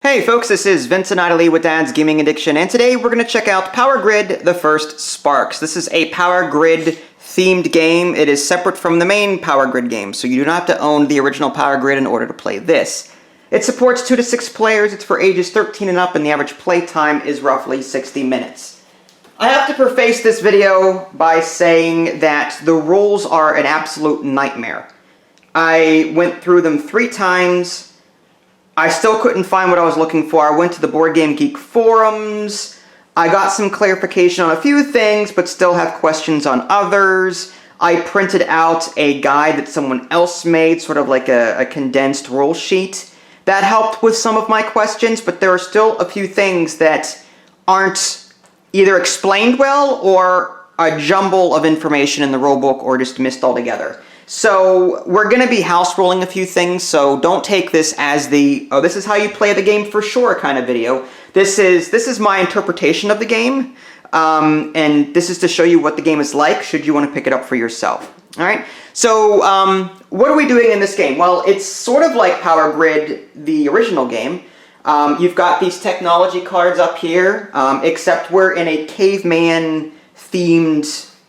Hey folks, this is Vincent Idley with Dad's Gaming Addiction, and today we're going to check out Power Grid: The First Sparks. This is a Power Grid themed game. It is separate from the main Power Grid game, so you do not have to own the original Power Grid in order to play this. It supports 2 to 6 players, it's for ages 13 and up, and the average play time is roughly 60 minutes. I have to preface this video by saying that the rules are an absolute nightmare. I went through them 3 times. I still couldn't find what I was looking for. I went to the Board Game Geek forums. I got some clarification on a few things, but still have questions on others. I printed out a guide that someone else made, sort of like a condensed rule sheet. That helped with some of my questions, but there are still a few things that aren't either explained well or a jumble of information in the rulebook or just missed altogether. So we're going to be house rolling a few things, so don't take this as the, oh, this is how you play the game for sure kind of video. This is my interpretation of the game, and this is to show you what the game is like should you want to pick it up for yourself. Alright, so what are we doing in this game? Well, it's sort of like Power Grid, the original game. You've got these technology cards up here, except we're in a caveman-themed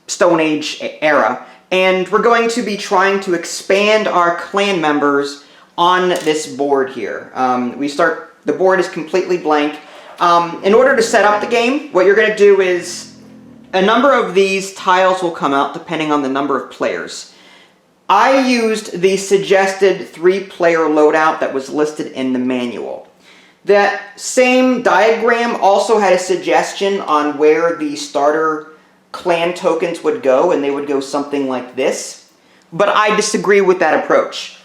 Stone Age era. And we're going to be trying to expand our clan members on this board here. The board is completely blank. In order to set up the game, what you're going to do is a number of these tiles will come out depending on the number of players. I used the suggested 3-player loadout that was listed in the manual. That same diagram also had a suggestion on where the starter clan tokens would go, and they would go something like this, but I disagree with that approach.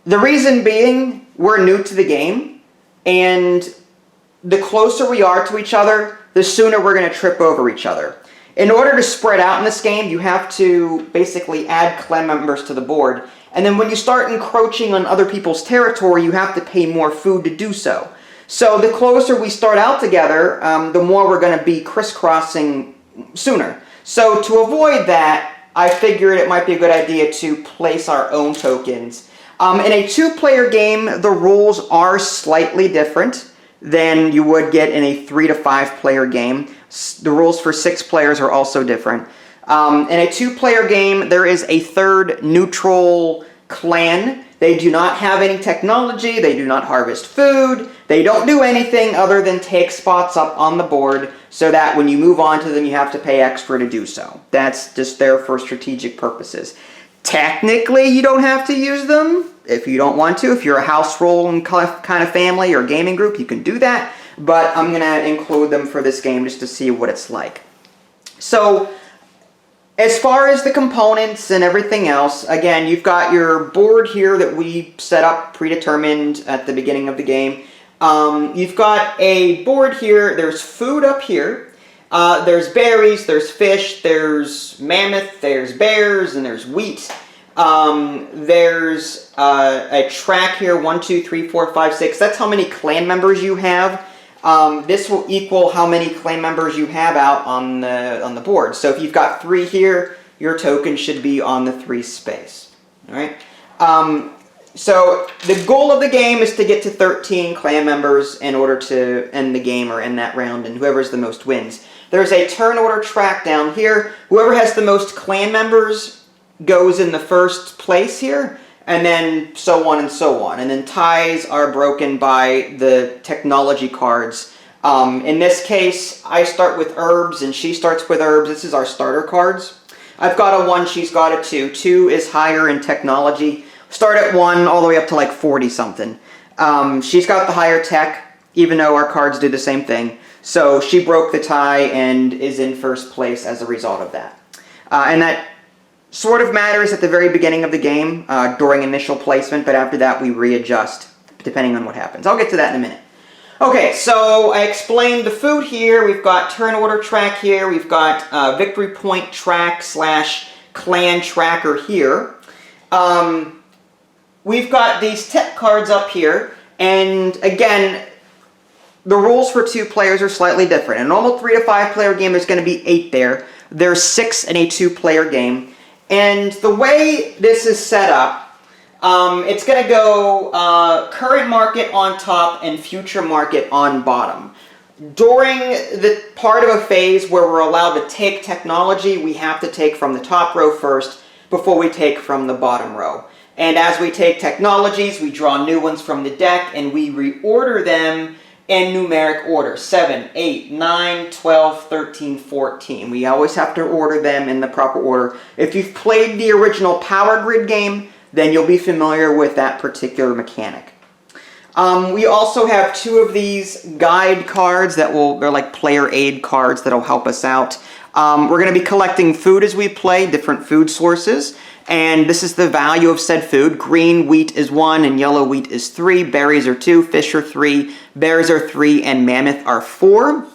The reason being, we're new to the game, and the closer we are to each other, the sooner we're going to trip over each other. In order to spread out in this game, you have to basically add clan members to the board, and then when you start encroaching on other people's territory, you have to pay more food to do so. So the closer we start out together, the more we're going to be crisscrossing sooner. So to avoid that, I figured it might be a good idea to place our own tokens. In a 2-player game, the rules are slightly different than you would get in a 3 to 5-player game. The rules for 6 players are also different. In a 2-player game, there is a third neutral clan. They do not have any technology, they do not harvest food, they don't do anything other than take spots up on the board so that when you move on to them you have to pay extra to do so. That's just there for strategic purposes. Technically you don't have to use them if you don't want to. If you're a house role kind of family or gaming group, you can do that, but I'm going to include them for this game just to see what it's like. So as far as the components and everything else, again, you've got your board here that we set up predetermined at the beginning of the game. You've got a board here, there's food up here, there's berries, there's fish, there's mammoth, there's bears, and there's wheat. There's a track here, 1, 2, 3, 4, 5, 6. That's how many clan members you have. This will equal how many clan members you have out on the board. So if you've got 3 here, your token should be on the 3 space. All right. So the goal of the game is to get to 13 clan members in order to end the game or end that round, and whoever's the most wins. There's a turn order track down here. Whoever has the most clan members goes in the first place here, and then so on and so on. And then ties are broken by the technology cards. In this case, I start with herbs and she starts with herbs. This is our starter cards. I've got a 1, she's got a 2. 2 is higher in technology. Start at 1 all the way up to like 40 something. She's got the higher tech, even though our cards do the same thing. So she broke the tie and is in first place as a result of that. And that sort of matters at the very beginning of the game during initial placement, but after that we readjust depending on what happens. I'll get to that in a minute. Okay, so I explained the food here. We've got turn order track here. We've got victory point track / clan tracker here. We've got these tech cards up here, and again, the rules for 2 players are slightly different. In a normal 3 to 5 player game, there's going to be 8 there. There's 6 in a 2-player game. And the way this is set up, It's going to go current market on top and future market on bottom. During the part of a phase where we're allowed to take technology, we have to take from the top row first before we take from the bottom row. And as we take technologies, we draw new ones from the deck and we reorder them in numeric order. 7, 8, 9, 12, 13, 14. We always have to order them in the proper order. If you've played the original Power Grid game, then you'll be familiar with that particular mechanic. We also have 2 of these guide cards they're like player aid cards that'll help us out. We're going to be collecting food as we play, different food sources, and this is the value of said food. Green wheat is 1 and yellow wheat is 3, berries are 2, fish are 3, bears are 3, and mammoth are 4.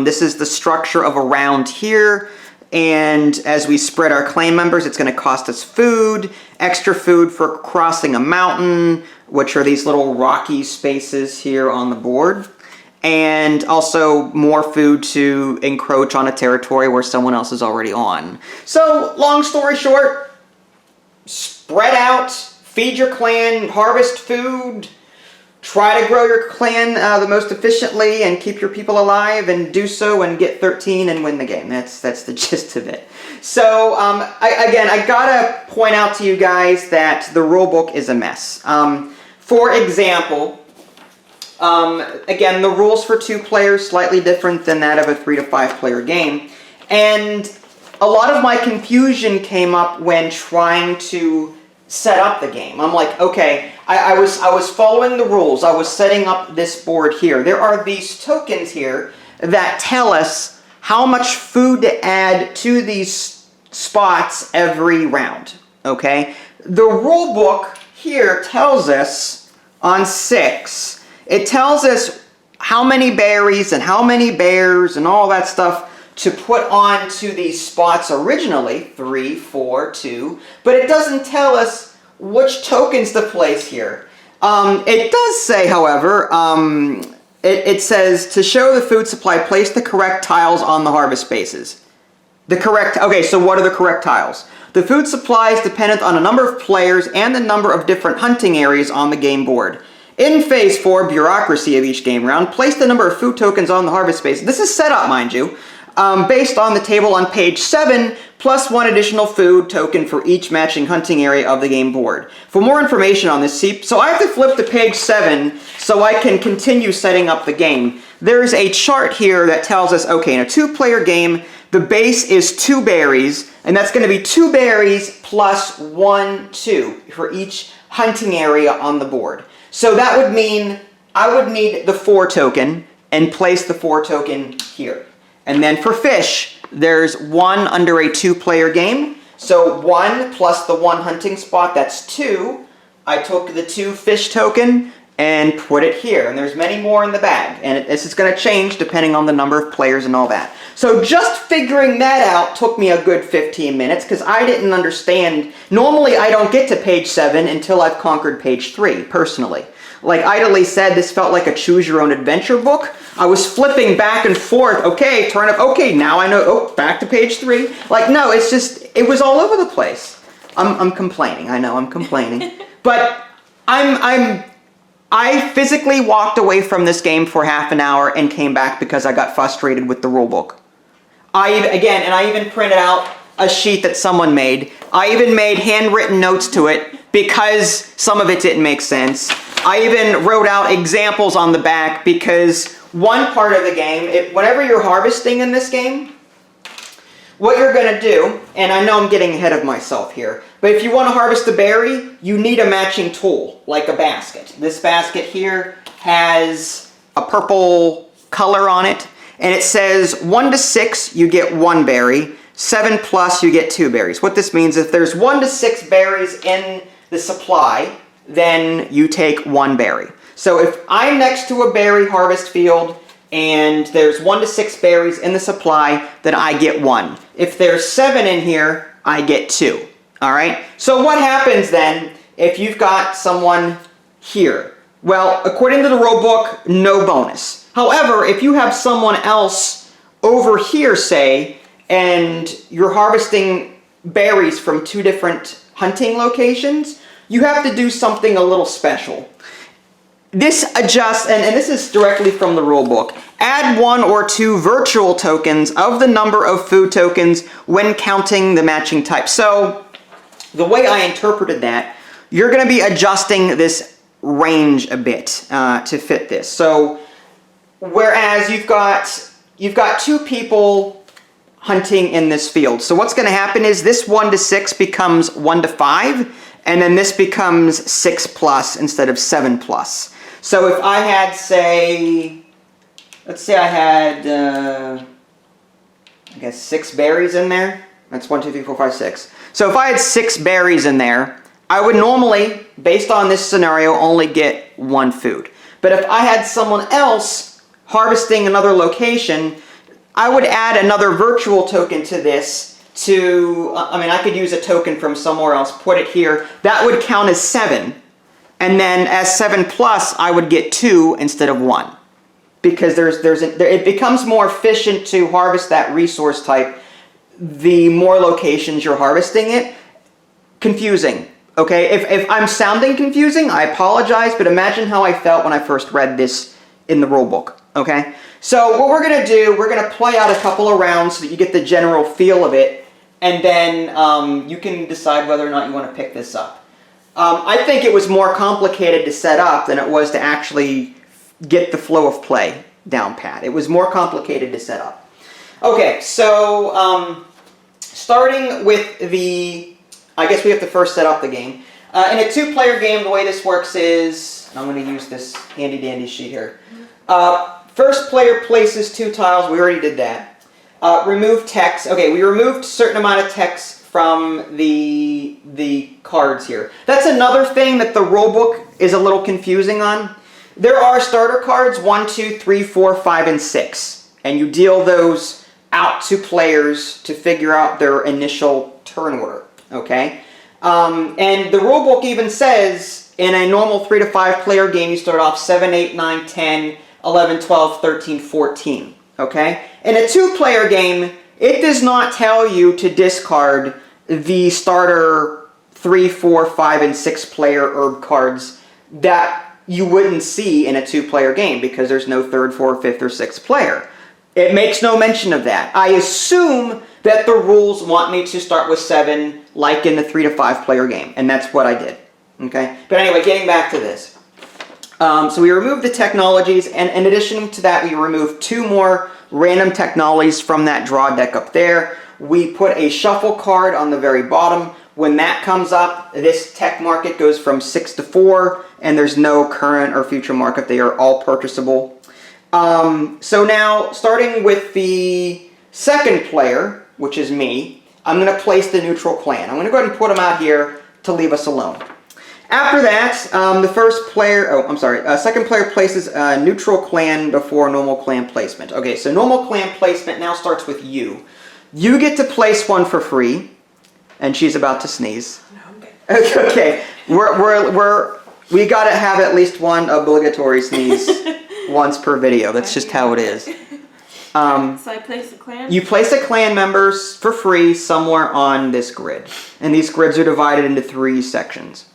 This is the structure of a round here. And as we spread our clan members, it's going to cost us food, extra food for crossing a mountain, which are these little rocky spaces here on the board, and also more food to encroach on a territory where someone else is already on. So, long story short, spread out, feed your clan, harvest food, try to grow your clan the most efficiently and keep your people alive, and do so and get 13 and win the game. That's the gist of it. So, I gotta point out to you guys that the rulebook is a mess. For example, again, the rules for 2 players slightly different than that of a 3 to 5 player game, and a lot of my confusion came up when trying to set up the game. I'm like, okay, I was following the rules. I was setting up this board here. There are these tokens here that tell us how much food to add to these spots every round. Okay, the rule book here tells us on 6, it tells us how many berries and how many bears and all that stuff to put onto these spots originally, 3, 4, 2, but it doesn't tell us which tokens to place here. It does say, however, it says to show the food supply, place the correct tiles on the harvest spaces. Okay, so what are the correct tiles? The food supply is dependent on a number of players and the number of different hunting areas on the game board. In Phase 4, bureaucracy of each game round, place the number of food tokens on the harvest space. This is set up, mind you, based on the table on page 7, plus 1 additional food token for each matching hunting area of the game board. For more information on this, so I have to flip to page 7 so I can continue setting up the game. There's a chart here that tells us, okay, in a 2-player game, the base is 2 berries, and that's going to be 2 berries plus 1, 2 for each hunting area on the board. So that would mean I would need the 4 token and place the 4 token here. And then for fish, there's 1 under a 2-player game. So 1 plus the 1 hunting spot, that's 2. I took the 2 fish token and put it here. And there's many more in the bag. And this is going to change depending on the number of players and all that. So just figuring that out took me a good 15 minutes because I didn't understand. Normally I don't get to page 7 until I've conquered page 3, personally. Like Idly said, this felt like a choose-your-own-adventure book. I was flipping back and forth. Okay, turn up. Okay, now I know. Oh, back to page 3. Like, no, it's just, it was all over the place. I'm complaining. I know I'm complaining. But I physically walked away from this game for half an hour and came back because I got frustrated with the rulebook. I even printed out a sheet that someone made. I even made handwritten notes to it because some of it didn't make sense. I even wrote out examples on the back because one part of the game, whenever you're harvesting in this game, what you're going to do, and I know I'm getting ahead of myself here, but if you want to harvest a berry, you need a matching tool, like a basket. This basket here has a purple color on it, and it says 1 to 6, you get 1 berry, 7 plus, you get 2 berries. What this means, if there's 1 to 6 berries in the supply, then you take 1 berry. So if I'm next to a berry harvest field and there's 1 to 6 berries in the supply, then I get 1. If there's 7 in here, I get 2. All right? So what happens then if you've got someone here? Well, according to the rule book, no bonus. However, if you have someone else over here, say, and you're harvesting berries from 2 different hunting locations, you have to do something a little special. This adjusts, and this is directly from the rule book. Add 1 or 2 virtual tokens of the number of food tokens when counting the matching type. So, the way I interpreted that, you're going to be adjusting this range a bit to fit this. So, whereas you've got 2 people hunting in this field. So what's going to happen is this 1 to 6 becomes 1 to 5, and then this becomes 6 plus instead of 7 plus. So if I had, say, let's say I had, I guess 6 berries in there. That's 1, 2, 3, 4, 5, 6. So if I had 6 berries in there, I would normally, based on this scenario, only get 1 food. But if I had someone else harvesting another location, I would add another virtual token to this to, I could use a token from somewhere else, put it here. That would count as 7. And then as 7 plus, I would get 2 instead of 1. Because it becomes more efficient to harvest that resource type the more locations you're harvesting it. Confusing. Okay, if I'm sounding confusing, I apologize, but imagine how I felt when I first read this in the rule book. Okay, so what we're going to do, we're going to play out a couple of rounds so that you get the general feel of it, and then you can decide whether or not you want to pick this up. I think it was more complicated to set up than it was to actually get the flow of play down pat. It was more complicated to set up. Okay, so starting with I guess we have to first set up the game. In a 2-player game, the way this works is, and I'm going to use this handy-dandy sheet here. First player places 2 tiles. We already did that. Remove text. Okay, we removed a certain amount of text from the cards here. That's another thing that the rulebook is a little confusing on. There are starter cards 1, 2, 3, 4, 5, and 6. And you deal those out to players to figure out their initial turn order. Okay? And the rulebook even says in a normal 3 to 5 player game, you start off 7, 8, 9, 10, 11, 12, 13, 14. Okay? In a 2-player game, it does not tell you to discard the starter 3, 4, 5, and 6 player herb cards that you wouldn't see in a 2-player game because there's no 3rd, 4th, 5th, or 6th player. It makes no mention of that. I assume that the rules want me to start with 7 like in the 3 to 5 player game, and that's what I did. Okay? But anyway, getting back to this. So we removed the technologies, and in addition to that, we removed 2 more random technologies from that draw deck up there. We put a shuffle card on the very bottom. When that comes up, this tech market goes from 6 to 4, and there's no current or future market. They are all purchasable. So now, starting with the second player, which is me, I'm going to place the neutral clan. I'm going to go ahead and put them out here to leave us alone. After that, second player places a neutral clan before normal clan placement. Okay, so normal clan placement now starts with you. You get to place one for free, and she's about to sneeze. No, okay, we got to have at least one obligatory sneeze once per video. That's just how it is. So I place a clan? You place a clan members for free somewhere on this grid, and these grids are divided into 3 sections.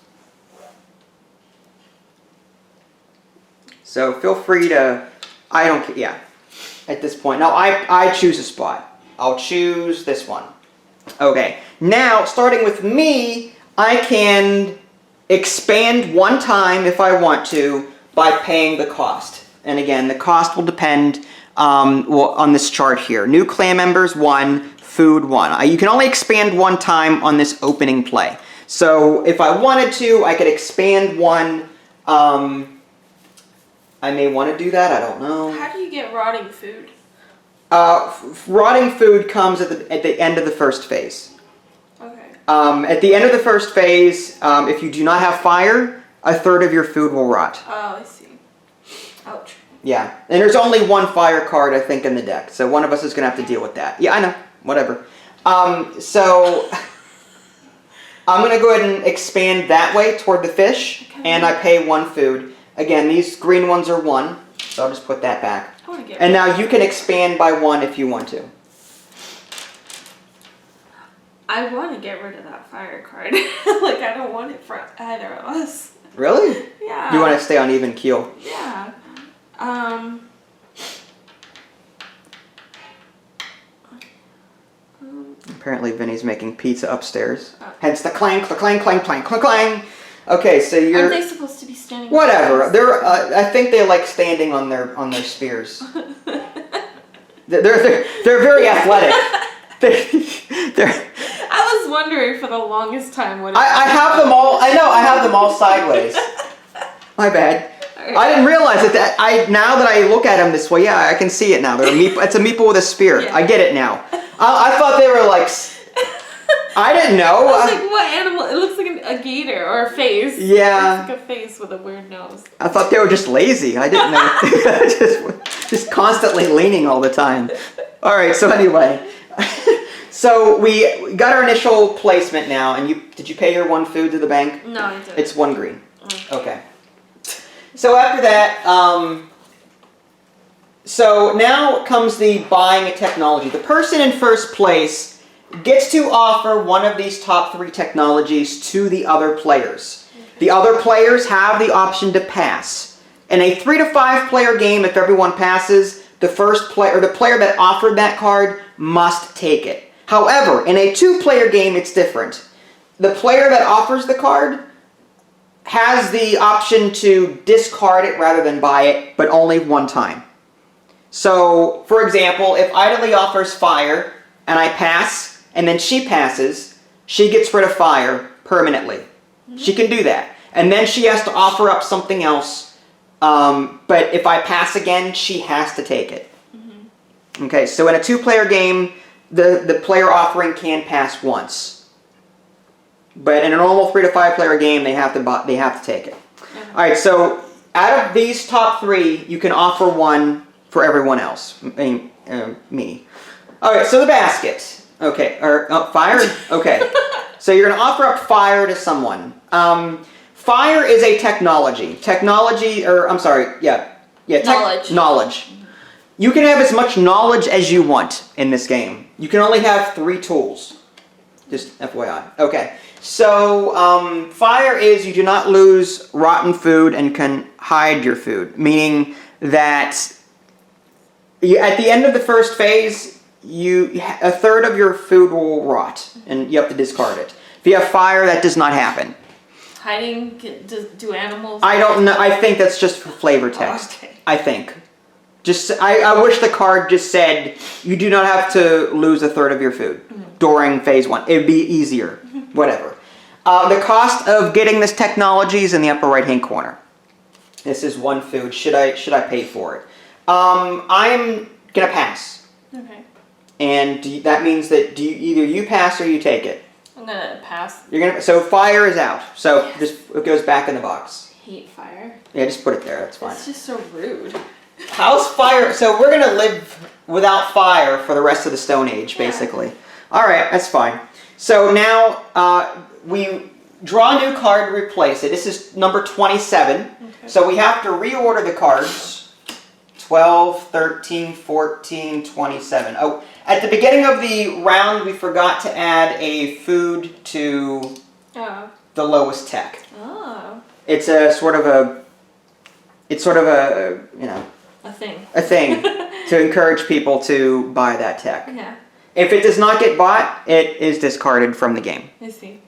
So feel free to, at this point. Now I choose a spot. I'll choose this one. Okay, now starting with me, I can expand 1 time if I want to by paying the cost. And again, the cost will depend on this chart here. New clan members 1, food 1. You can only expand 1 time on this opening play. So if I wanted to, I could expand 1. I may want to do that, I don't know. How do you get rotting food? Rotting food comes at the end of the first phase. Okay. At the end of the first phase, if you do not have fire, 1/3 of your food will rot. Oh, I see. Ouch. Yeah, and there's only 1 fire card, I think, in the deck, so one of us is going to have to deal with that. Yeah, I know. Whatever. So I'm going to go ahead and expand that way toward the fish, okay. And I pay 1 food. Again, these green ones are 1, so I'll just put that back. And now you can expand by 1 if you want to. I want to get rid of that fire card. Like, I don't want it for either of us. Really? Yeah. You want to stay on even keel? Yeah. Apparently Vinny's making pizza upstairs. Hence the clang, clang, clang, clang, clang, clang. Okay, so you're... Aren't they supposed to be standing? Whatever. They're. I think they like standing on their spears. they're very athletic. they're. I was wondering for the longest time what. I have them all. I know. I have them all sideways. My bad. I didn't realize it. Now that I look at them this way, yeah, I can see it now. They're a meeple. It's a meeple with a spear. Yeah. I get it now. I thought they were like. I didn't know. I was like, what animal? It looks like a gator or a face. Yeah. It's like a face with a weird nose. I thought they were just lazy. I didn't know. just constantly leaning all the time. All right. So anyway, so we got our initial placement now, and did you pay your one food to the bank? No, I didn't. It's one green. Okay. So after that, so now comes the buying technology. The person in first place gets to offer one of these top 3 technologies to the other players. Okay. The other players have the option to pass. In a 3 to 5 player game, if everyone passes, the player that offered that card must take it. However, in a 2-player game, it's different. The player that offers the card has the option to discard it rather than buy it, but only one time. So, for example, if Idly offers fire and I pass, and then she passes, she gets rid of fire permanently. Mm-hmm. She can do that. And then she has to offer up something else. But if I pass again, she has to take it. Mm-hmm. Okay, so in a 2-player game, the player offering can pass once. But in a normal 3 to 5 player game, they have to take it. Mm-hmm. All right, so out of these top 3, you can offer one for everyone else. Me. All right, so the basket. Okay, or fire? Okay. So you're going to offer up fire to someone. Fire is a technology. Knowledge. You can have as much knowledge as you want in this game. You can only have 3 tools. Just FYI. Okay. So, fire is you do not lose rotten food and can hide your food. Meaning that at the end of the first phase, a third of your food will rot, and you have to discard it. If you have fire, that does not happen. Hiding? Do animals? I don't know. I think that's just for flavor text. Oh, okay. I think. I wish the card just said you do not have to lose a third of your food during phase 1. It'd be easier. Whatever. The cost of getting this technology is in the upper right-hand corner. This is 1 food. Should I pay for it? I'm gonna pass. Okay. And that means that either you pass or you take it. I'm gonna pass. So fire is out. So it goes back in the box. Hate fire. Yeah, just put it there. That's fine. It's just so rude. How's fire? So we're gonna live without fire for the rest of the Stone Age, basically. All right, that's fine. So now we draw a new card to replace it. This is number 27. Okay. So we have to reorder the cards. 12, 13, 14, 27. Oh, at the beginning of the round, we forgot to add a food to the lowest tech. Oh. It's a sort of a, A thing. A thing to encourage people to buy that tech. Yeah. If it does not get bought, it is discarded from the game. I see.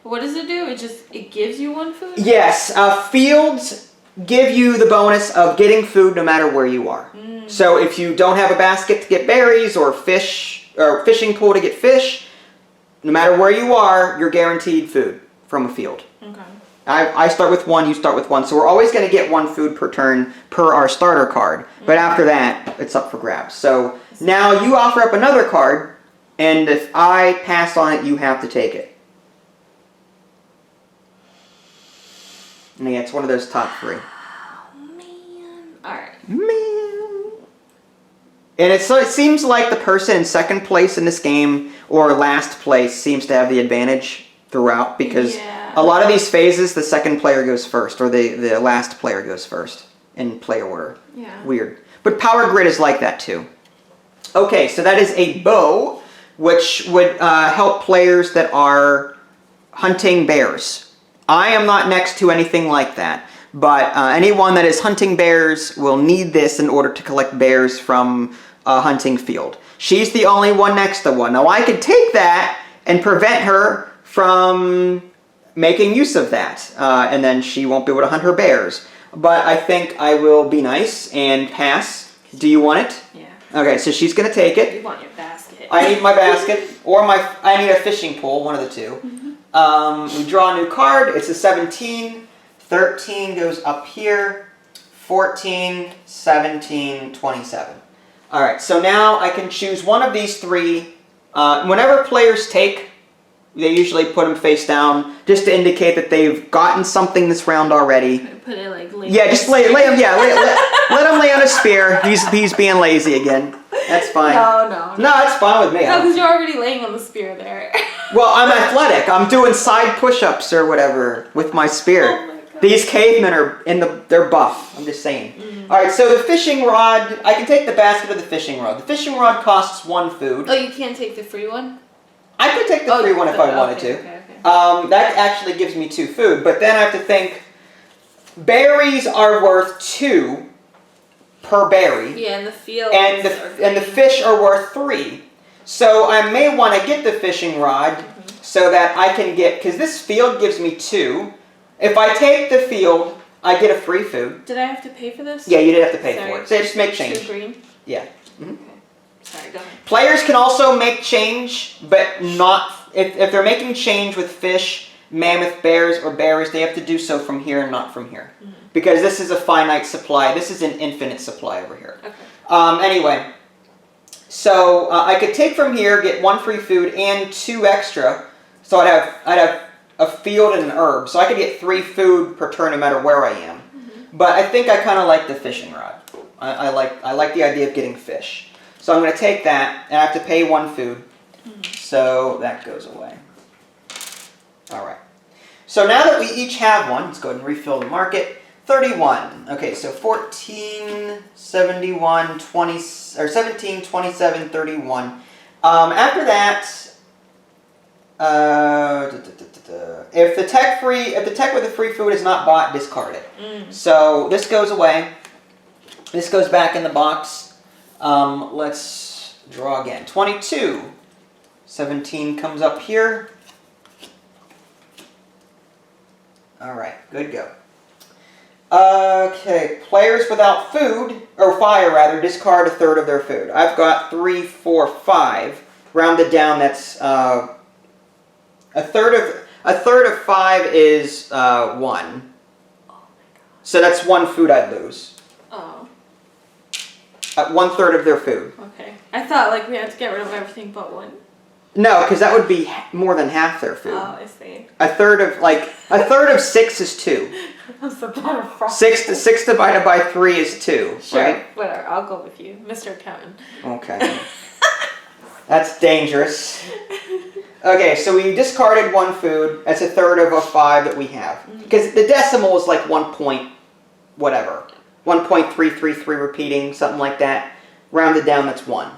What does it do? It gives you 1 food? Yes, fields give you the bonus of getting food no matter where you are. Mm. So if you don't have a basket to get berries or fish or fishing pool to get fish, no matter where you are, you're guaranteed food from a field. Okay. I start with 1, you start with 1. So we're always going to get 1 food per turn per our starter card. But after that, it's up for grabs. So now you offer up another card, and if I pass on it, you have to take it. And yeah, it's one of those top 3. Oh, man. Alright. Man. And it seems like the person in second place in this game, or last place, seems to have the advantage throughout, because a lot of these phases, the second player goes first, or the last player goes first in play order. Yeah. Weird. But Power Grid is like that too. Okay, so that is a bow. which would help players that are hunting bears. I am not next to anything like that, but anyone that is hunting bears will need this in order to collect bears from a hunting field. She's the only one next to one. Now I could take that and prevent her from making use of that, and then she won't be able to hunt her bears. But I think I will be nice and pass. Do you want it? Yeah. Okay, so she's gonna take it. You want your basket. I need my basket, or I need a fishing pole, one of the two. We draw a new card. It's a 17. 13 goes up here. 14, 17, 27. All right, so now I can choose one of these three. Whenever players take, they usually put them face down, just to indicate that they've gotten something this round already. Put it like yeah, just lay him. Yeah, let him lay on a spear. He's being lazy again. That's fine. No, it's fine with me. No, because you're already laying on the spear there. Well, I'm athletic. I'm doing side push-ups or whatever with my spear. Oh my God. These cavemen are they're buff. I'm just saying. All right, so the fishing rod. I can take the basket of the fishing rod. The fishing rod costs 1 food. Oh, you can't take the free one? I could take the free one if I wanted to. Okay. That actually gives me 2 food, but then I have to think. Berries are worth 2 per berry. Yeah, and the field. And the fish are worth 3. So I may want to get the fishing rod so that I can get, because this field gives me 2. If I take the field, I get a free food. Did I have to pay for this? Yeah, you did have to pay for it. So just make change. 2 green? Yeah. Okay. Sorry, go ahead. Players can also make change, but not, if they're making change with fish, mammoth, bears, or berries, they have to do so from here and not from here. Because this is a finite supply. This is an infinite supply over here. Okay. Anyway, so I could take from here, get 1 free food and 2 extra. So I'd have a field and an herb. So I could get 3 food per turn no matter where I am. But I think I kind of like the fishing rod. I like the idea of getting fish. So I'm going to take that, and I have to pay 1 food. So that goes away. All right. So now that we each have one, let's go ahead and refill the market. 31. Okay, so 14, 71, 20, or 17, 27, 31. After that, if the tech with the free food is not bought, discard it. So this goes away. This goes back in the box. Let's draw again. 22. 17 comes up here. All right, good go. Okay, players without food, or fire rather, discard 1/3 of their food. I've got 3, 4, 5. Rounded down, that's a third of 5 is 1. Oh my God. So that's 1 food I'd lose. Oh. 1/3 of their food. Okay. I thought like we had to get rid of everything but 1. No, because that would be more than half their food. Oh, I see. A third of 6 is 2. Six divided by 3 is 2, Sure, right? whatever. I'll go with you, Mr. Accountant. Okay. That's dangerous. Okay, so we discarded 1 food. That's 1/3 of a 5 that we have. Because the decimal is like 1 point whatever. 1.333 repeating, something like that. Rounded down, that's 1.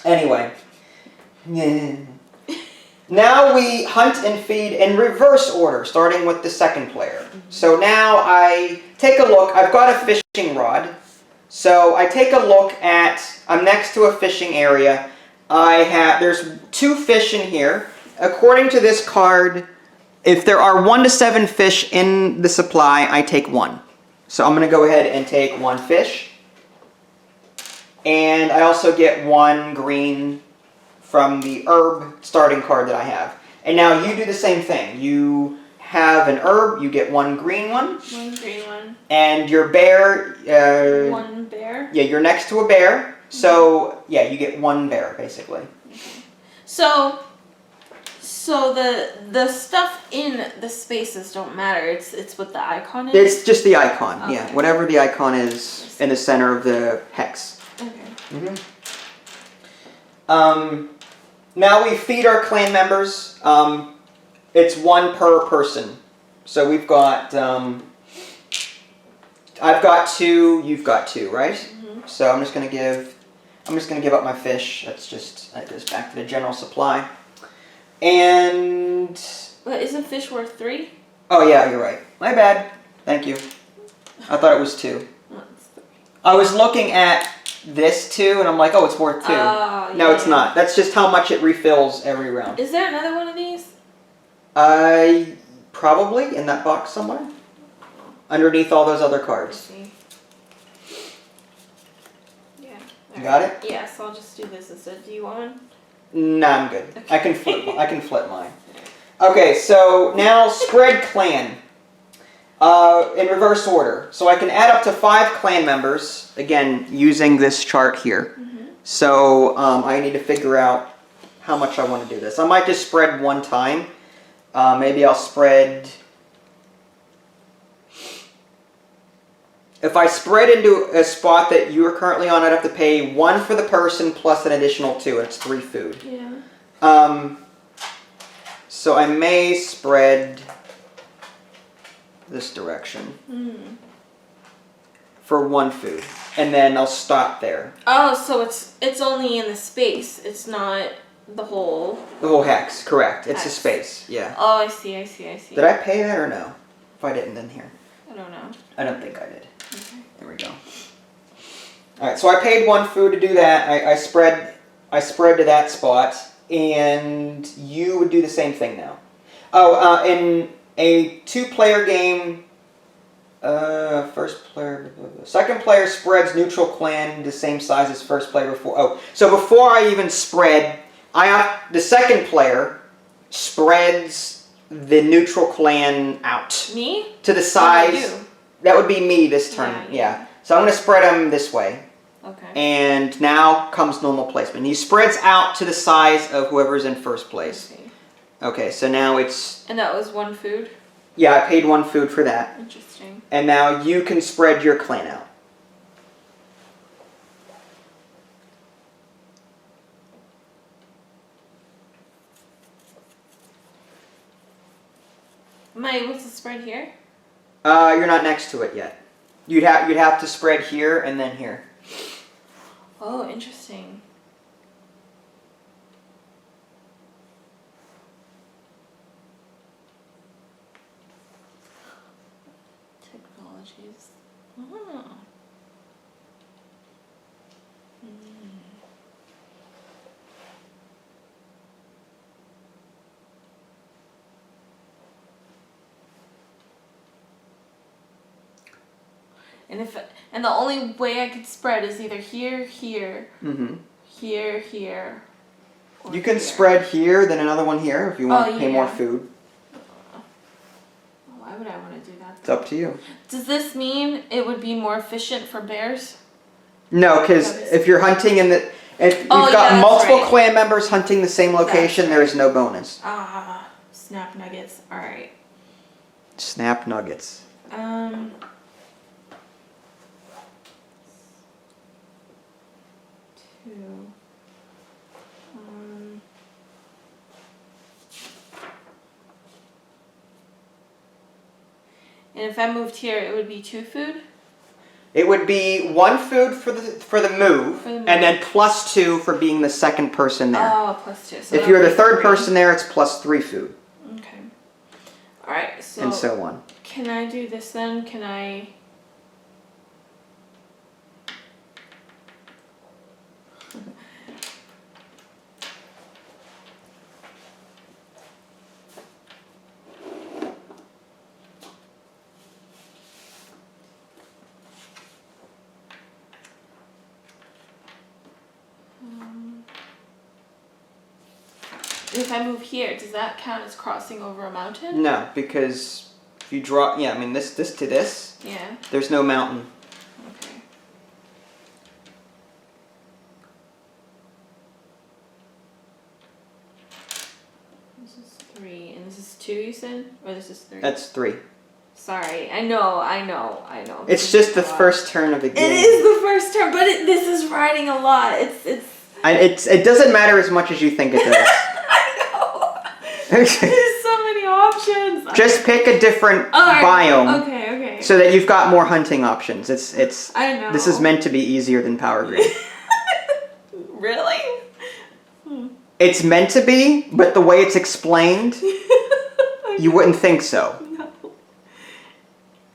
Anyway. Now we hunt and feed in reverse order, starting with the second player. So now I take a look. I've got a fishing rod. So I take a look at, I'm next to a fishing area. There's 2 fish in here. According to this card, if there are 1 to 7 fish in the supply, I take 1. So I'm going to go ahead and take 1 fish. And I also get 1 green from the herb starting card that I have. And now you do the same thing. You have an herb, you get 1 green one. 1 green one. And your bear... 1 bear? Yeah, you're next to a bear. So, yeah, you get 1 bear, basically. Okay. So the stuff in the spaces don't matter. It's what the icon is? It's just the icon, okay. yeah. Whatever the icon is in the center of the hex. Okay. Now we feed our clan members. It's 1 per person. So we've got, I've got 2, you've got 2, right? So I'm just going to give, I'm just going to give up my fish. That goes back to the general supply. And... But isn't fish worth 3? Oh yeah, you're right. My bad. Thank you. I thought it was 2. No, it's 3. I was looking at this 2, and I'm like, oh, it's worth 2. Oh, No, yeah. it's not. That's just how much it refills every round. Is there another one of these? Probably in that box somewhere. Underneath all those other Let's cards. see. Yeah. You got it? Yeah, so I'll just do this instead. Do you want one? Nah, I'm good. Okay. I can flip mine. Okay, so now spread clan. In reverse order. So I can add up to 5 clan members, again, using this chart here. Mm-hmm. So I need to figure out how much I want to do this. I might just spread one time. Maybe I'll spread... If I spread into a spot that you are currently on, I'd have to pay 1 for the person plus an additional 2. It's 3 food. Yeah. So I may spread this direction for 1 food, and then I'll stop there. Oh, so it's only in the space. It's not the whole... The whole hex, correct. It's a Hex. space, yeah. Oh, I see. Did I pay that or no? If I didn't, then here. I don't know. I don't think I did. Okay. There we go. Alright, so I paid 1 food to do that. I spread to that spot, and you would do the same thing now. Oh, in a 2-player game, second player spreads neutral clan the same size as first player before. Oh, so before I even spread, the second player spreads the neutral clan out. Me? To the What size. do I do? That would be me this turn. Yeah. So I'm going to spread them this way. Okay. And now comes normal placement. He spreads out to the size of whoever's in first place. Okay. Okay, so now it's... And that was 1 food? Yeah, I paid 1 food for that. Interesting. And now you can spread your clan out. Am I able to spread here? You're not next to it yet. You'd have to spread here and then here. Oh, interesting. Technologies. Oh. And the only way I could spread is either here, here, here, here. Or You can here. spread here, then another one here if you want to pay more yeah. food. Why would I want to do that? It's up to you. Does this mean it would be more efficient for bears? No, because if you're hunting in the... If you've got that's multiple right. clan members hunting the same location, That's there is no bonus. Ah, snap nuggets. All right. Snap nuggets. Two. And if I moved here, it would be 2 food? It would be 1 food for the move, and then +2 for being the second person there. Oh, +2. So if you're the that'll be third 3. person there, it's +3 food. Okay. All right. So. And so on. Can I do this then? Can I? If I move here, does that count as crossing over a mountain? No, because if you draw, yeah, I mean this to this, Yeah. there's no mountain. Okay. This is 3, and this is 2. You said, or this is 3? That's 3. Sorry, I know. It's just the first turn of the game. It is the first turn, but this is riding a lot. It doesn't matter as much as you think it does. I know. There's so many options. Just pick a different biome. Okay. So that you've got more hunting options. It's I know. This is meant to be easier than Power Grid. It's meant to be, but the way it's explained, you wouldn't think so. No.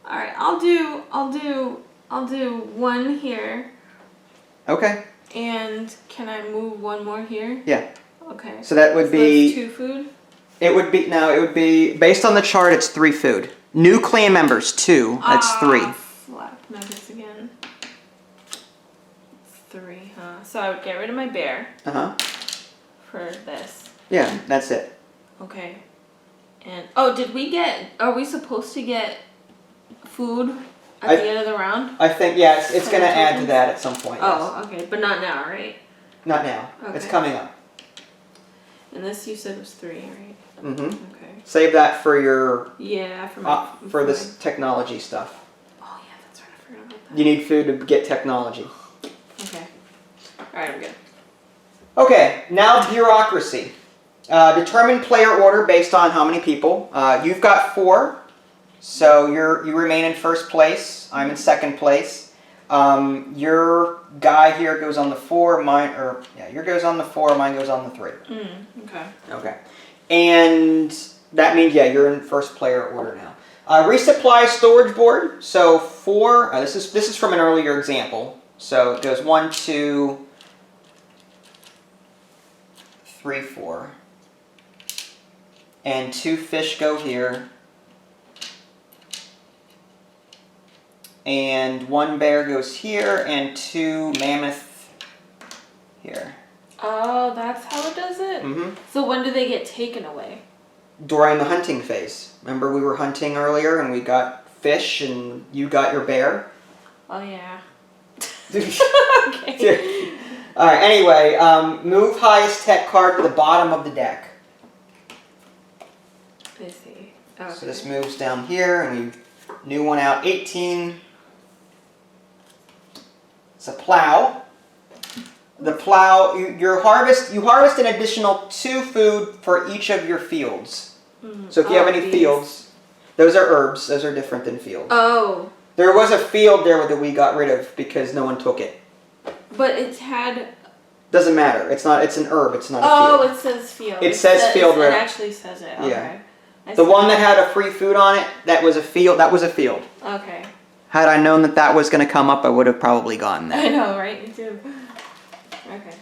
All right, I'll do one here. Okay. And can I move one more here? Yeah. Okay. So that would be... That's 2 food? It would be, based on the chart, it's 3 food. New clan members, 2. That's 3. Slap nuggets again. 3, huh? So I would get rid of my bear. Uh-huh. For this. Yeah, that's it. Okay. And, are we supposed to get food at the end of the round? I think, yes, it's going to add to that at some point. Oh, yes. okay. But not now, right? Not now. Okay. It's coming up. And this you said was 3, right? Mm-hmm. Okay. Save that for your... Yeah, for this technology stuff. Oh, yeah, that's right. I forgot about that. You need food to get technology. Okay. Alright, I'm good. Okay, now bureaucracy. Determine player order based on how many people. You've got 4, so you remain in first place. I'm in second place. Your guy here goes on the 4. Yours goes on the 4. Mine goes on the 3. Okay. Okay, and that means you're in first player order now. Resupply storage board. So 4. This is from an earlier example. So it goes 1, 2. 3, 4. And 2 fish go here. And 1 bear goes here, and 2 mammoth here. Oh, that's how it does it? Mm-hmm. So when do they get taken away? During the hunting phase. Remember we were hunting earlier and we got fish and you got your bear? Oh, yeah. Okay. Alright, anyway, move highest tech card to the bottom of the deck. I see. Okay. So this moves down here, and we new one out, 18. It's a plow. The plow, you harvest an additional 2 food for each of your fields. So if you have any fields, those are herbs. Those are different than fields. Oh. There was a field there that we got rid of because no one took it. But it had... Doesn't matter. It's an herb. It's not a field. field. It says field. It says field right. It actually says it. Okay. Yeah. The one that had a free food on it, that was a field. That was a field. Okay. Had I known that was going to come up, I would have probably gone there. I know, right? Me too. Okay.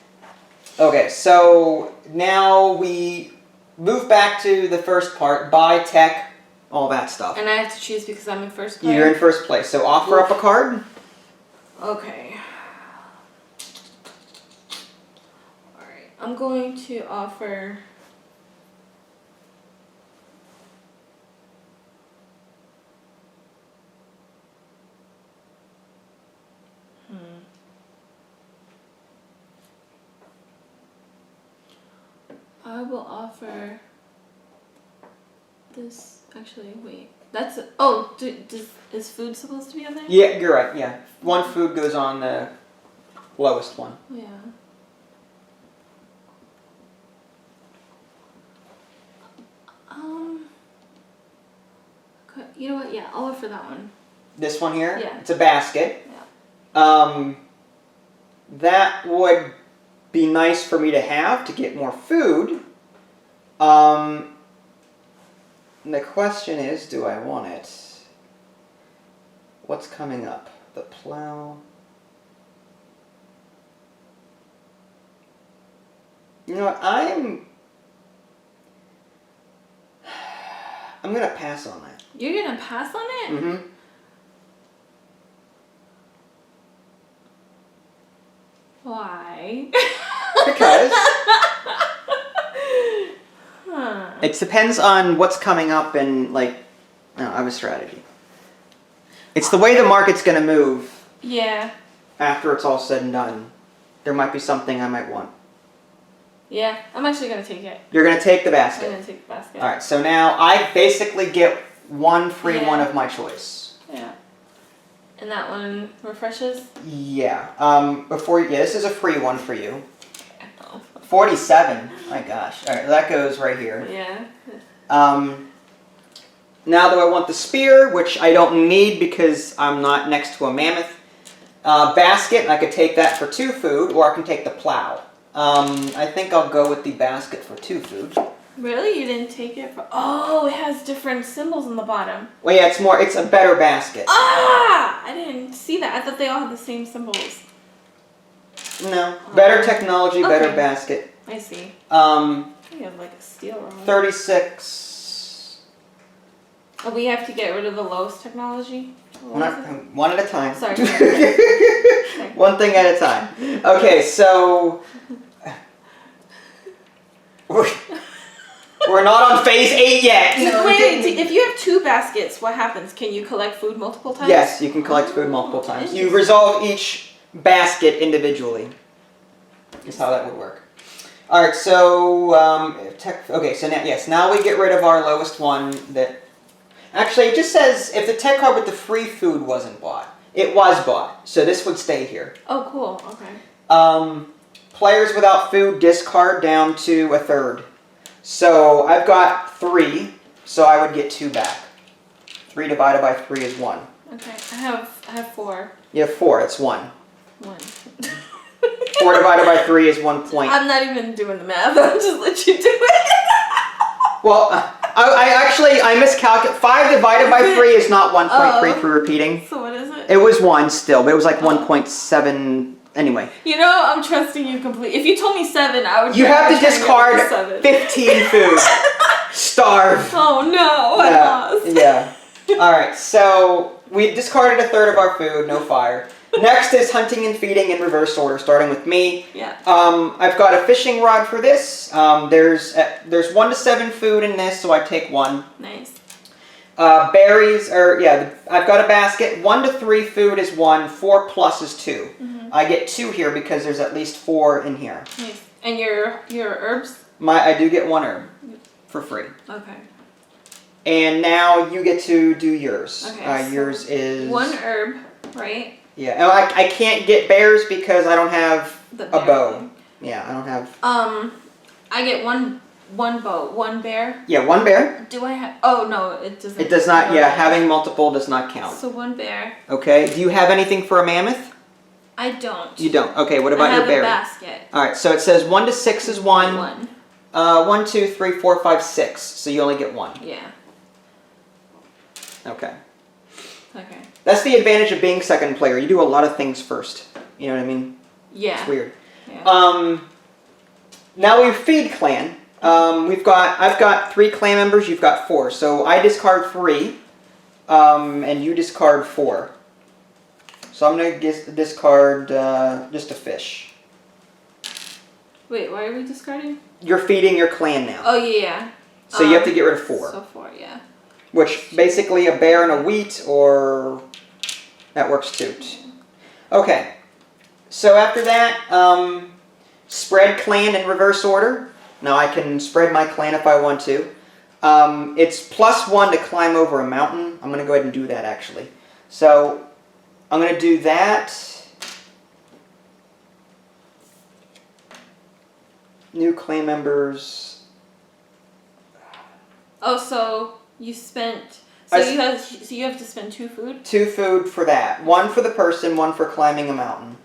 Okay, so now we move back to the first part. Buy, tech, all that stuff. And I have to choose because I'm in first place? You're in first place. So offer up a card. Okay. Alright. I'm going to offer... I will offer this. Actually, wait. That's is food supposed to be on there? Yeah, you're right. Yeah, 1 food goes on the lowest one. Yeah. You know what? Yeah, I'll offer that one. This one here. Yeah. It's a basket. Yeah. That would be nice for me to have to get more food. And the question is, do I want it? What's coming up? The plow. You know what? I'm gonna pass on that. You're gonna pass on it? Mm-hmm. Why? Because huh. it depends on what's coming up and I have a strategy. It's the way the market's gonna move. Yeah. After it's all said and done, there might be something I might want. Yeah, I'm actually gonna take it. You're gonna take the basket. I'm gonna take the basket. All right, so now I basically get 1 free one of my choice. Yeah. And that one refreshes? Yeah. This is a free one for you. Oh. 47. My gosh. All right, that goes right here. Yeah. Now do I want the spear, which I don't need because I'm not next to a mammoth. Basket, I could take that for 2 food, or I can take the plow. I think I'll go with the basket for 2 food. Really? You didn't take it for... Oh, it has different symbols on the bottom. Well, yeah, it's a better basket. Ah! I didn't see that. I thought they all had the same symbols. No. Better technology, better Okay. basket. I see. You have like a steel rod. 36. Oh, we have to get rid of the lowest technology? One at a time. Sorry. One thing at a time. Okay, so... We're not on phase 8 yet. Wait, if you have 2 baskets, what happens? Can you collect food multiple times? Yes, you can collect food multiple times. You resolve each basket individually. Is how that would work. All right, so okay, so now we get rid of our lowest one. That actually it just says if the tech card with the free food wasn't bought, it was bought, so this would stay here. Oh, cool. Okay. Players without food discard down to 1/3. So I've got 3, so I would get 2 back. 3 divided by 3 is 1. Okay, I have 4. You have 4, it's 1. 1. 4 divided by 3 is 1 point. I'm not even doing the math. I'll just let you do it. Well, I miscalculated. 5 divided by 3 is not 1.3 for repeating. So what is it? It was 1 still, but it was like 1.7 anyway. You know, I'm trusting you completely. If you told me 7, I would. You have to discard 15 food. Starve. Oh no, I lost. Yeah. All right, so we discarded 1/3 of our food. No fire. Next is hunting and feeding in reverse order, starting with me. Yeah. I've got a fishing rod for this. There's 1 to 7 food in this, so I take 1. Nice. Berries I've got a basket. 1 to 3 food is 1. 4 plus is 2. Mm-hmm. I get 2 here because there's at least 4 in here. Nice. And your herbs? I do get 1 herb for free. Okay. And now you get to do yours. Okay. Yours is 1 herb, right? Yeah. And I can't get bears because I don't have The a bear bow. thing. Yeah, I don't have. I get one bow, 1 bear. Yeah, 1 bear. Do I have? Oh no, it doesn't. It does not. Yeah, having multiple does not count. So 1 bear. Okay. Do you have anything for a mammoth? I don't. You don't. Okay. What about your berry? I have a basket. All right. So it says 1 to 6 is 1. 1. 1, 2, 3, 4, 5, 6. So you only get 1. Yeah. Okay. Okay. That's the advantage of being second player. You do a lot of things first. You know what I mean? Yeah. It's weird. Yeah. Now we feed clan. I've got 3 clan members. You've got 4. So I discard 3, and you discard 4. So I'm gonna discard just a fish. Wait, why are we discarding? You're feeding your clan now. Oh yeah. So you have to get rid of 4. So 4, yeah. Which basically a bear and a wheat, or that works too. Okay. So after that, spread clan in reverse order. Now I can spread my clan if I want to. It's +1 to climb over a mountain. I'm going to go ahead and do that actually. So I'm going to do that. New clan members. Oh, so you spent. So you have to spend 2 food. 2 food for that. 1 for the person, 1 for climbing a mountain.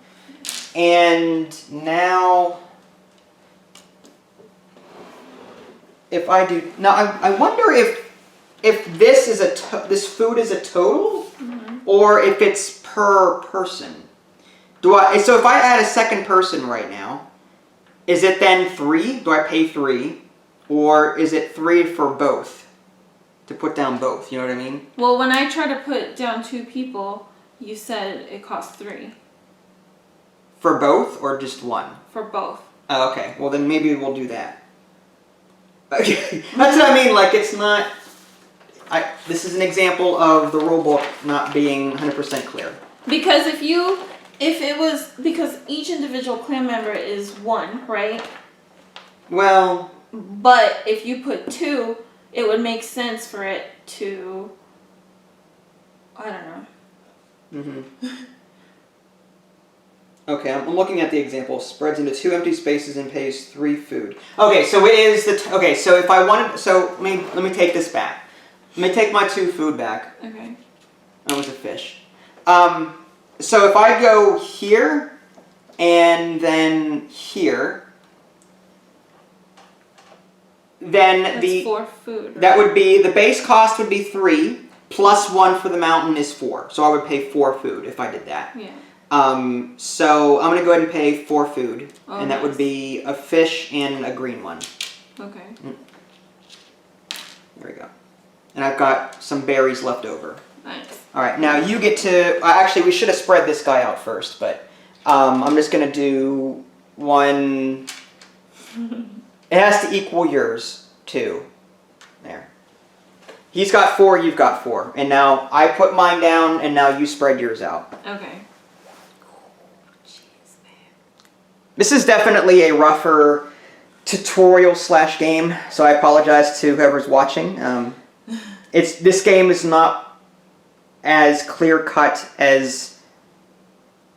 And now, if I do now, I wonder if this is this food is a total, or if it's per person. So if I add a second person right now, is it then 3? Do I pay 3, or is it 3 for both? To put down both, you know what I mean? Well, when I tried to put down 2 people, you said it cost 3. For both, or just 1? For both. Oh, okay. Well, then maybe we'll do that. Okay. That's what I mean. Like, it's not. This is an example of the rulebook not being 100% clear. Because because each individual clan member is 1, right? Well. But if you put 2, it would make sense for it to. I don't know. Mm-hmm. Okay, I'm looking at the example. Spreads into 2 empty spaces and pays 3 food. Okay, so it is okay. So if I wanted, so let me take this back. Let me take my 2 food back. Okay. That was a fish. So if I go here and then here, then That's 4 food. Right? that would be, the base cost would be 3, plus 1 for the mountain is 4. So I would pay 4 food if I did that. Yeah. So I'm going to go ahead and pay 4 food. Oh, and that would be a fish and a green one. Okay. There we go. And I've got some berries left over. Nice. Alright, now you get to... actually, we should have spread this guy out first, but I'm just going to do 1... It has to equal yours, too. There. He's got 4, you've got 4. And now I put mine down, and now you spread yours out. Okay. This is definitely a rougher tutorial / game, so I apologize to whoever's watching. This game is not as clear cut as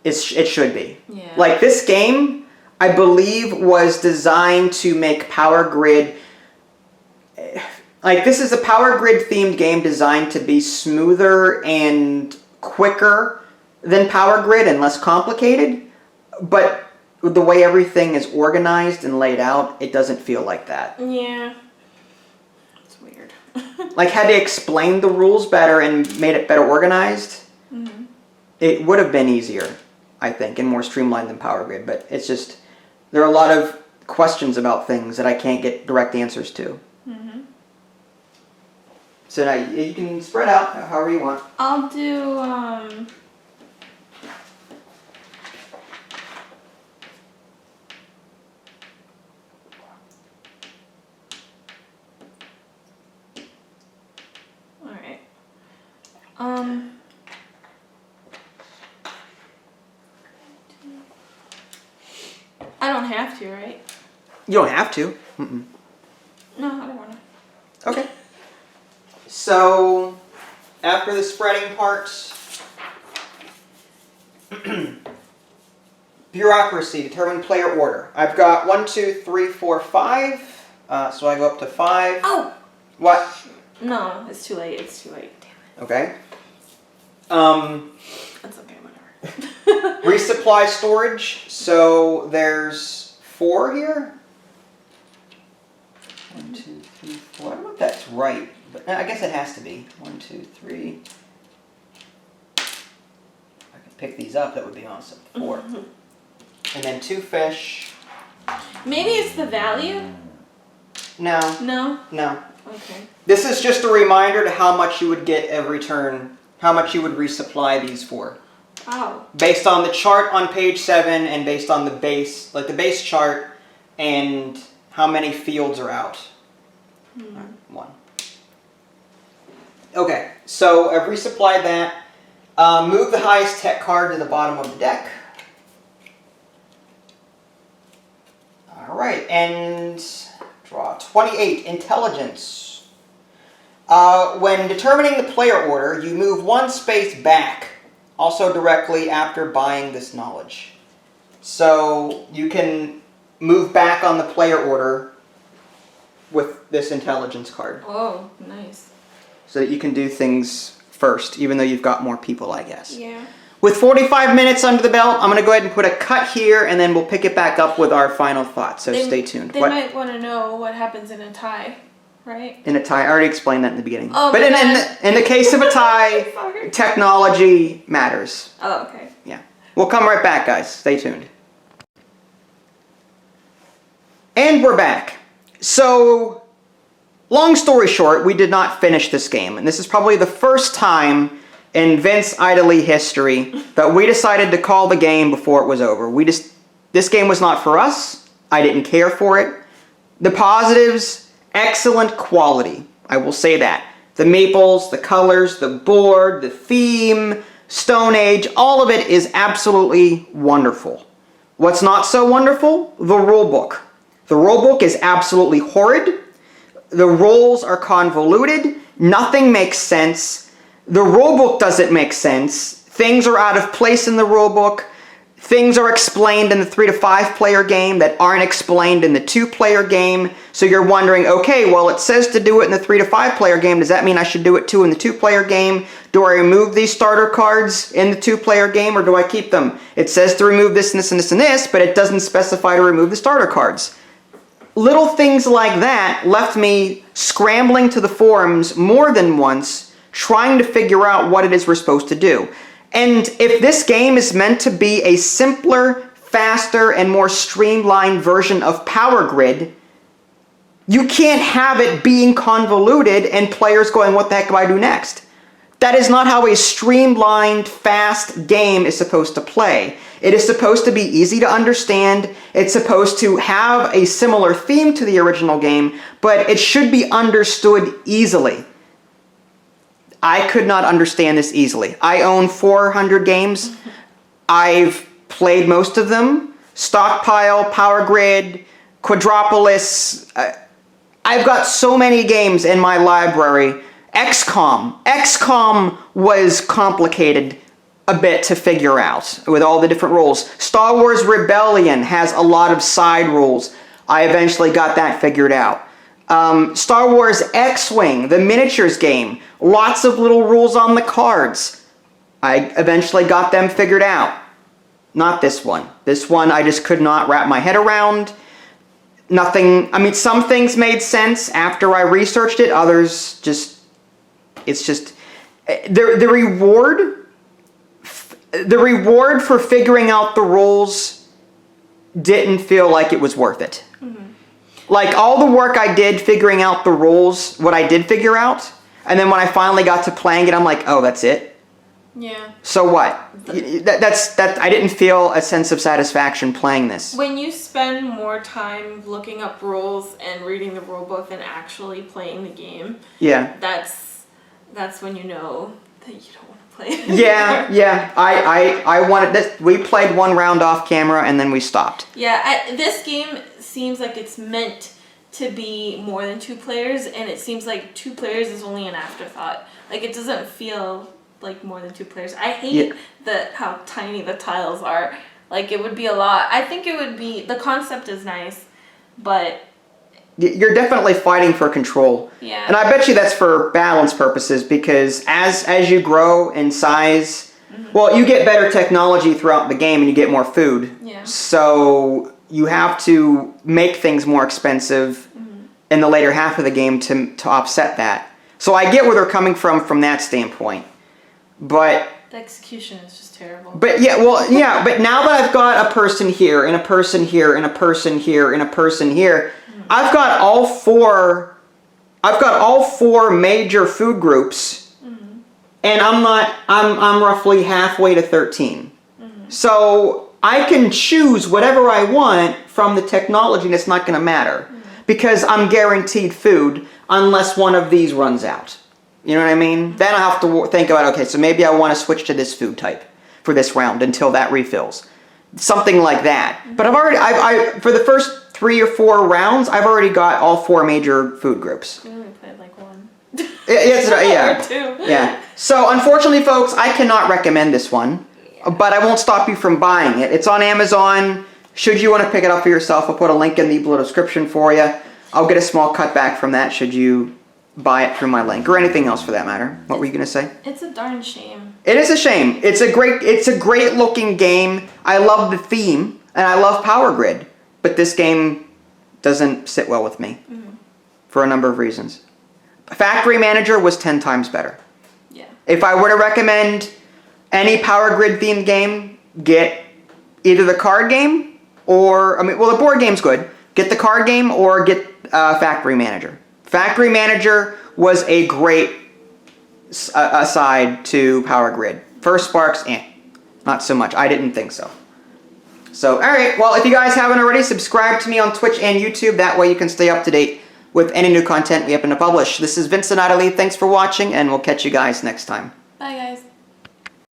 it should be. Yeah. Like, this game, I believe, was designed to make Power Grid... Like, this is a Power Grid themed game designed to be smoother and quicker than Power Grid and less complicated, but the way everything is organized and laid out, it doesn't feel like that. Yeah. It's weird. Like, had they explained the rules better and made it better organized, it would have been easier, I think, and more streamlined than Power Grid, but it's just, there are a lot of questions about things that I can't get direct answers to. So now you can spread out however you want. I'll do, Alright. I don't have to, right? You don't have to. No, I don't want to. Okay. So, after the spreading part, bureaucracy, determine player order. I've got 1, 2, 3, 4, 5. So I go up to 5. Oh! What? No, it's too late. It's too late. Damn it. Okay. That's okay, whatever. Resupply storage. So there's 4 here. 1, 2, 3, 4. I don't know if that's right, but I guess it has to be. 1, 2, 3. If I could pick these up, that would be awesome. 4. And then 2 fish. Maybe it's the value? No. No? No. Okay. This is just a reminder to how much you would get every turn, how much you would resupply these for. Oh. Based on the chart on page 7 and based on the base, like the base chart and how many fields are out. 1. Okay, so I've resupplied that. Move the highest tech card to the bottom of the deck. Alright, and draw 28, intelligence. When determining the player order, you move 1 space back, also directly after buying this knowledge. So you can move back on the player order with this intelligence card. Oh, nice. So that you can do things first, even though you've got more people, I guess. Yeah. With 45 minutes under the belt, I'm going to go ahead and put a cut here, and then we'll pick it back up with our final thoughts, so stay tuned. They might want to know what happens in a tie, right? In a tie, I already explained that in the beginning. Oh, but in the case of a tie, Sorry. technology matters. Oh, okay. Yeah. We'll come right back, guys. Stay tuned. And we're back. So, long story short, we did not finish this game, and this is probably the first time in Vince Idly history that we decided to call the game before it was over. This game was not for us. I didn't care for it. The positives, excellent quality. I will say that. The maples, the colors, the board, the theme, Stone Age, all of it is absolutely wonderful. What's not so wonderful? The rulebook. The rulebook is absolutely horrid. The rules are convoluted. Nothing makes sense. The rulebook doesn't make sense. Things are out of place in the rulebook. Things are explained in the 3 to 5 player game that aren't explained in the 2 player game. So you're wondering, okay, well it says to do it in the 3 to 5 player game. Does that mean I should do it too in the 2 player game? Do I remove these starter cards in the 2 player game, or do I keep them? It says to remove this and this and this and this, but it doesn't specify to remove the starter cards. little things like that left me scrambling to the forums more than once, trying to figure out what it is we're supposed to do. And if this game is meant to be a simpler, faster, and more streamlined version of Power Grid, you can't have it being convoluted and players going, what the heck do I do next? That is not how a streamlined, fast game is supposed to play. It is supposed to be easy to understand. It's supposed to have a similar theme to the original game, but it should be understood easily. I could not understand this easily. I own 400 games. I've played most of them. Stockpile, Power Grid, Quadropolis. I've got so many games in my library. XCOM was complicated a bit to figure out with all the different rules. Star Wars Rebellion has a lot of side rules. I eventually got that figured out. Star Wars X-Wing, the miniatures game, lots of little rules on the cards. I eventually got them figured out. Not this one. This one I just could not wrap my head around. Nothing, I mean, some things made sense after I researched it, others just, it's just, the reward for figuring out the rules didn't feel like it was worth it. Like, all the work I did figuring out the rules, what I did figure out, and then when I finally got to playing it, I'm like, oh, that's it? Yeah. So what? I didn't feel a sense of satisfaction playing this. When you spend more time looking up rules and reading the rule book than actually playing the game, yeah, that's when you know that you don't want to play it. Yeah. I wanted this. We played one round off camera and then we stopped. Yeah, this game seems like it's meant to be more than 2 players, and it seems like 2 players is only an afterthought. Like, it doesn't feel like more than 2 players. I hate how tiny the tiles are. Like, it would be a lot. I think it would be, the concept is nice, but you're definitely fighting for control. Yeah. And I bet you that's for balance purposes, because as you grow in size, well, you get better technology throughout the game and you get more food. Yeah. So you have to make things more expensive in the later half of the game to offset that. So I get where they're coming from that standpoint. But the execution is just terrible. But but now that I've got a person here, and a person here, and a person here, and a person here, I've got all four major food groups, and I'm roughly halfway to 13. So I can choose whatever I want from the technology, and it's not going to matter, because I'm guaranteed food unless one of these runs out. You know what I mean? Then I have to think about, okay, so maybe I want to switch to this food type for this round until that refills. Something like that. But I for the first 3 or 4 rounds, I've already got all 4 major food groups. We only played like 1. Yeah. Or 2. Yeah. So unfortunately, folks, I cannot recommend this one, but I won't stop you from buying it. It's on Amazon. Should you want to pick it up for yourself, I'll put a link in the below description for you. I'll get a small cutback from that should you buy it through my link, or anything else for that matter. What were you gonna say? It's a darn shame. It is a shame. It's a great looking game. I love the theme, and I love Power Grid, but this game doesn't sit well with me for a number of reasons. Factory Manager was 10 times better. Yeah. If I were to recommend any Power Grid themed game, get either the card game or, the board game's good. Get the card game or get Factory Manager. Factory Manager was a great aside to Power Grid. First Sparks, not so much. I didn't think so. So, alright, well, if you guys haven't already, subscribe to me on Twitch and YouTube. That way you can stay up to date with any new content we happen to publish. This is Vincent Idley. Thanks for watching, and we'll catch you guys next time. Bye, guys.